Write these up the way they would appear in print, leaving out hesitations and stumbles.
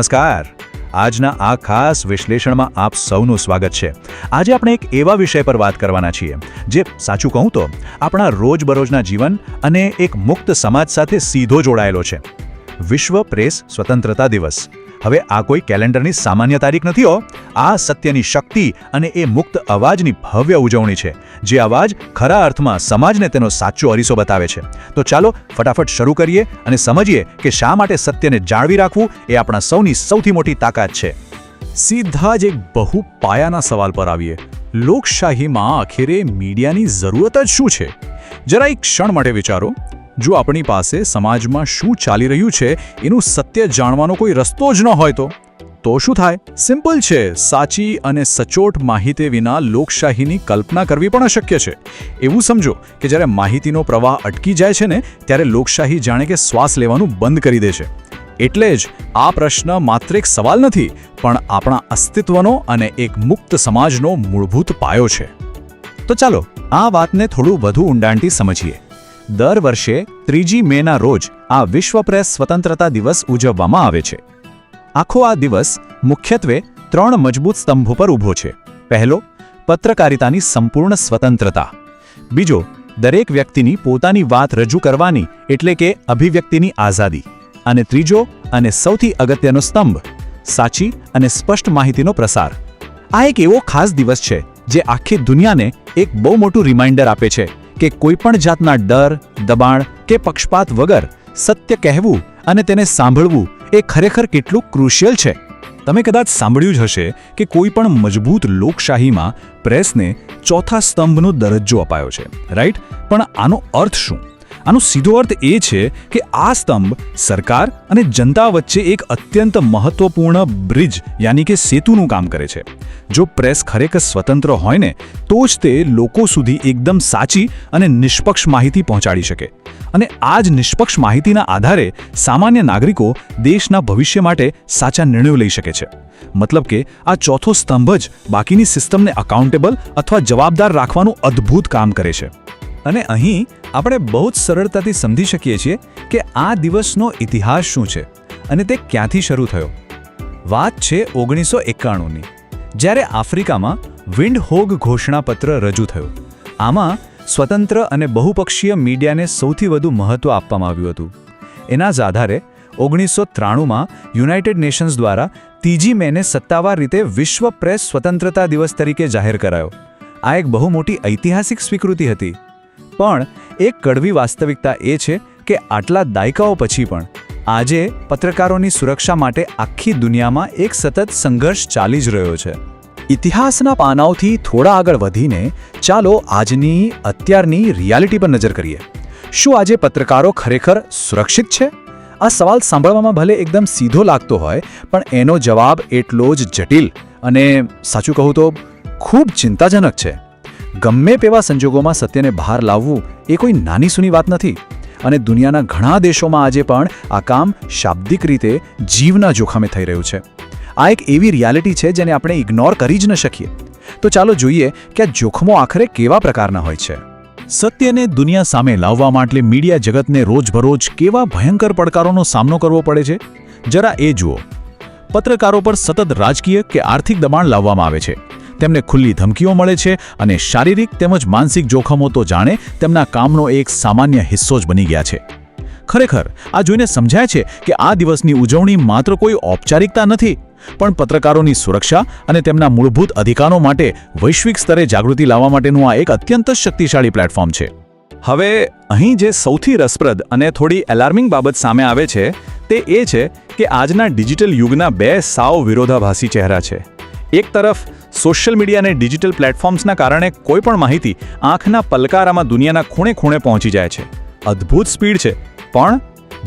નમસ્કાર. આજના આ ખાસ વિશ્લેષણમાં આપ સૌનું સ્વાગત છે. આજે આપણે એક એવા વિષય પર વાત કરવાના છીએ જે સાચું કહું તો આપણા રોજબરોજના જીવન અને એક મુક્ત સમાજ સાથે સીધો જોડાયેલો છે. વિશ્વ પ્રેસ સ્વતંત્રતા દિવસ. હવે આ કોઈ કેલેન્ડરની સામાન્ય તારીખ નથી હો. આ સત્યની શક્તિ અને એ મુક્ત અવાજની ભવ્ય ઉજવણી છે, જે અવાજ ખરા અર્થમાં સમાજને તેનો સાચો અરીસો બતાવે છે. તો ચાલો ફટાફટ શરૂ કરીએ અને સમજીએ કે શા માટે સત્યને જાળવી રાખવું એ આપણા સૌની સૌથી મોટી તાકાત છે. સીધા જ એક બહુ પાયાના સવાલ પર આવીએ. લોકશાહીમાં આખરે મીડિયાની જરૂરત જ શું છે? જરા એક ક્ષણ માટે વિચારો. જો આપણી પાસે સમાજમાં શું ચાલી રહ્યું છે એનું સત્ય જાણવાનો કોઈ રસ્તો જ ન હોય તો શું થાય? સિમ્પલ છે. સાચી અને સચોટ માહિતી વિના લોકશાહીની કલ્પના કરવી પણ અશક્ય છે. એવું સમજો કે જ્યારે માહિતીનો પ્રવાહ અટકી જાય છે ને, ત્યારે લોકશાહી જાણે કે શ્વાસ લેવાનું બંધ કરી દે છે. એટલે જ આ પ્રશ્ન માત્ર એક સવાલ નથી, પણ આપણા અસ્તિત્વનો અને એક મુક્ત સમાજનો મૂળભૂત પાયો છે. તો ચાલો આ વાતને થોડું વધુ ઊંડાણથી સમજીએ. દર વર્ષે 3 મેના રોજ આ વિશ્વ પ્રેસ સ્વતંત્રતા દિવસ ઉજવવામાં આવે છે. આખો આ દિવસ મુખ્યત્વે 3 મજબૂત સ્તંભો પર ઊભો છે. પહેલો, પત્રકારિતાની સંપૂર્ણ સ્વતંત્રતા. બીજો, દરેક વ્યક્તિની પોતાની વાત રજૂ કરવાની એટલે કે અભિવ્યક્તિની આઝાદી. અને ત્રીજો અને સૌથી અગત્યનો સ્તંભ, સાચી અને સ્પષ્ટ માહિતીનો પ્રસાર. આ એક એવો ખાસ દિવસ છે જે આખી દુનિયાને એક બહુ મોટું રિમાઇન્ડર આપે છે કે કોઈપણ જાતના ડર, દબાણ કે પક્ષપાત વગર સત્ય કહેવું અને તેને સાંભળવું એ ખરેખર કેટલું ક્રુશિયલ છે. તમે કદાચ સાંભળ્યું જ હશે કે કોઈ પણ મજબૂત લોકશાહીમાં પ્રેસને ચોથા સ્તંભનો દરજ્જો અપાયો છે, રાઈટ? પણ આનો અર્થ શું? આનો સીધો અર્થ એ છે કે આ સ્તંભ સરકાર અને જનતા વચ્ચે એક અત્યંત મહત્વપૂર્ણ બ્રિજ યાની કે સેતુનું કામ કરે છે. જો પ્રેસ ખરેખર સ્વતંત્ર હોય ને, તો જ તે લોકો સુધી એકદમ સાચી અને નિષ્પક્ષ માહિતી પહોંચાડી શકે. અને આ જ નિષ્પક્ષ માહિતીના આધારે સામાન્ય નાગરિકો દેશના ભવિષ્ય માટે સાચા નિર્ણયો લઈ શકે છે. મતલબ કે આ ચોથો સ્તંભ જ બાકીની સિસ્ટમને અકાઉન્ટેબલ અથવા જવાબદાર રાખવાનું અદ્ભુત કામ કરે છે. અને અહીં આપણે બહુ જ સરળતાથી સમજી શકીએ છીએ કે આ દિવસનો ઇતિહાસ શું છે અને તે ક્યાંથી શરૂ થયો. વાત છે 1991ની, જ્યારે આફ્રિકામાં વિન્ડહોગ ઘોષણાપત્ર રજૂ થયું. આમાં સ્વતંત્ર અને બહુપક્ષીય મીડિયાને સૌથી વધુ મહત્વ આપવામાં આવ્યું હતું. એના જ આધારે 1993માં યુનાઇટેડ નેશન્સ દ્વારા 3 મેને સત્તાવાર રીતે વિશ્વ પ્રેસ સ્વતંત્રતા દિવસ તરીકે જાહેર કરાયો. આ એક બહુ મોટી ઐતિહાસિક સ્વીકૃતિ હતી. પણ એક કડવી વાસ્તવિકતા એ છે કે આટલા દાયકાઓ પછી પણ આજે પત્રકારોની સુરક્ષા માટે આખી દુનિયામાં એક સતત સંઘર્ષ ચાલી જ રહ્યો છે. ઇતિહાસના પાનાઓથી થોડા આગળ વધીને ચાલો આજની અત્યારની રિયાલિટી પર નજર કરીએ. શું આજે પત્રકારો ખરેખર સુરક્ષિત છે? આ સવાલ સાંભળવામાં ભલે એકદમ સીધો લાગતો હોય, પણ એનો જવાબ એટલો જ જટિલ અને સાચું કહું તો ખૂબ ચિંતાજનક છે. ગમે તેવા સંજોગોમાં સત્યને બહાર લાવવું એ કોઈ નાની સૂની વાત નથી. અને દુનિયાના ઘણા દેશોમાં આજે પણ આ કામ શાબ્દિક રીતે જીવના જોખમે થઈ રહ્યું છે. આ એક એવી રિયાલિટી છે જેને આપણે ઇગ્નોર કરી જ ન શકીએ. તો ચાલો જોઈએ કે આ જોખમો આખરે કેવા પ્રકારના હોય છે. સત્યને દુનિયા સામે લાવવા માટે મીડિયા જગતને રોજબરોજ કેવા ભયંકર પડકારોનો સામનો કરવો પડે છે, જરા એ જુઓ. પત્રકારો પર સતત રાજકીય કે આર્થિક દબાણ લાવવામાં આવે છે. તેમને ખુલ્લી ધમકીઓ મળે છે અને શારીરિક તેમજ માનસિક જોખમો તો જાણે તેમના કામનો એક સામાન્ય હિસ્સો જ બની ગયા છે. ખરેખર આ જોઈને સમજાય છે કે આ દિવસની ઉજવણી માત્ર કોઈ ઔપચારિકતા નથી, પણ પત્રકારોની સુરક્ષા અને તેમના મૂળભૂત અધિકારો માટે વૈશ્વિક સ્તરે જાગૃતિ લાવવા માટેનું આ એક અત્યંત શક્તિશાળી પ્લેટફોર્મ છે. હવે અહીં જે સૌથી રસપ્રદ અને થોડી એલાર્મિંગ બાબત સામે આવે છે તે એ છે કે આજના ડિજિટલ યુગના 2 સાવ વિરોધાભાસી ચહેરા છે. એક તરફ સોશિયલ મીડિયા અને ડિજિટલ પ્લેટફોર્મ્સના કારણે કોઈ પણ માહિતી આંખના પલકારામાં દુનિયાના ખૂણે ખૂણે પહોંચી જાય છે. અદ્ભુત સ્પીડ છે. પણ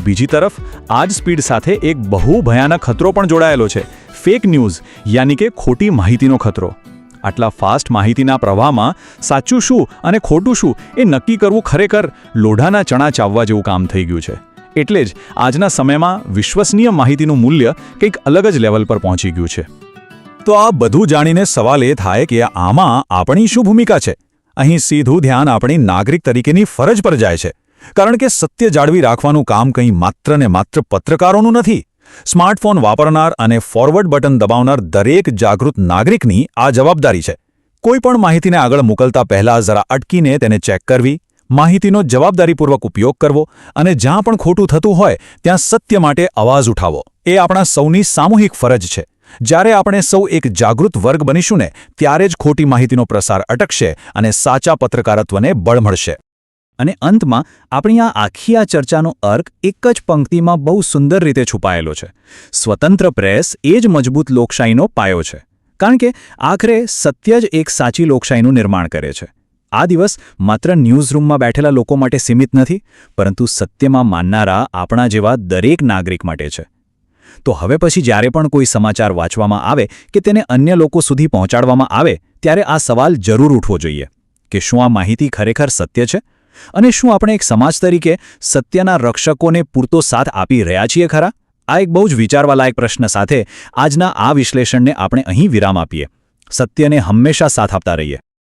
બીજી તરફ આ જ સ્પીડ સાથે એક બહુ ભયાનક ખતરો પણ જોડાયેલો છે. ફેક ન્યૂઝ યાની કે ખોટી માહિતીનો ખતરો. આટલા ફાસ્ટ માહિતીના પ્રવાહમાં સાચું શું અને ખોટું શું એ નક્કી કરવું ખરેખર લોઢાના ચણા ચાવવા જેવું કામ થઈ ગયું છે. એટલે જ આજના સમયમાં વિશ્વસનીય માહિતીનું મૂલ્ય કંઈક અલગ જ લેવલ પર પહોંચી ગયું છે. તો આ બધું જાણીને સવાલ એ થાય કે આમાં આપણી શું ભૂમિકા છે? અહીં સીધું ધ્યાન આપણી નાગરિક તરીકેની ફરજ પર જાય છે. કારણ કે સત્ય જાળવી રાખવાનું કામ કંઈ માત્ર ને માત્ર પત્રકારોનું નથી. સ્માર્ટફોન વાપરનાર અને ફોરવર્ડ બટન દબાવનાર દરેક જાગૃત નાગરિકની આ જવાબદારી છે. કોઈપણ માહિતીને આગળ મોકલતા પહેલા જરા અટકીને તેને ચેક કરવી, માહિતીનો જવાબદારીપૂર્વક ઉપયોગ કરવો અને જ્યાં પણ ખોટું થતું હોય ત્યાં સત્ય માટે અવાજ ઉઠાવો એ આપણા સૌની સામૂહિક ફરજ છે. જ્યારે આપણે સૌ એક જાગૃત વર્ગ બનીશું ને ત્યારે જ ખોટી માહિતીનો પ્રસાર અટકશે અને સાચા પત્રકારત્વને બળ મળશે. અને અંતમાં આપણી આખી ચર્ચાનો અર્ક એક જ પંક્તિમાં બહુ સુંદર રીતે છુપાયેલો છે. સ્વતંત્ર પ્રેસ એ જ મજબૂત લોકશાહીનો પાયો છે. કારણ કે આખરે સત્ય જ એક સાચી લોકશાહીનું નિર્માણ કરે છે. આ દિવસ માત્ર ન્યૂઝરૂમમાં બેઠેલા લોકો માટે સીમિત નથી, પરંતુ સત્યમાં માનનારા આપણા જેવા દરેક નાગરિક માટે છે. તો હવે પછી જ્યારે પણ કોઈ સમાચાર વાંચવામાં આવે કે તેને અન્ય લોકો સુધી પહોંચાડવામાં આવે ત્યારે આ સવાલ જરૂર ઉઠવો જોઈએ કે શું આ માહિતી ખરેખર સત્ય છે? અને શું આપણે એક સમાજ તરીકે સત્યના રક્ષકોને પૂરતો સાથ આપી રહ્યા છીએ ખરા? આ એક બહુ જ વિચારવાલાયક પ્રશ્ન સાથે આજના આ વિશ્લેષણને આપણે અહીં વિરામ આપીએ. સત્યને હંમેશા સાથ આપતા રહીએ.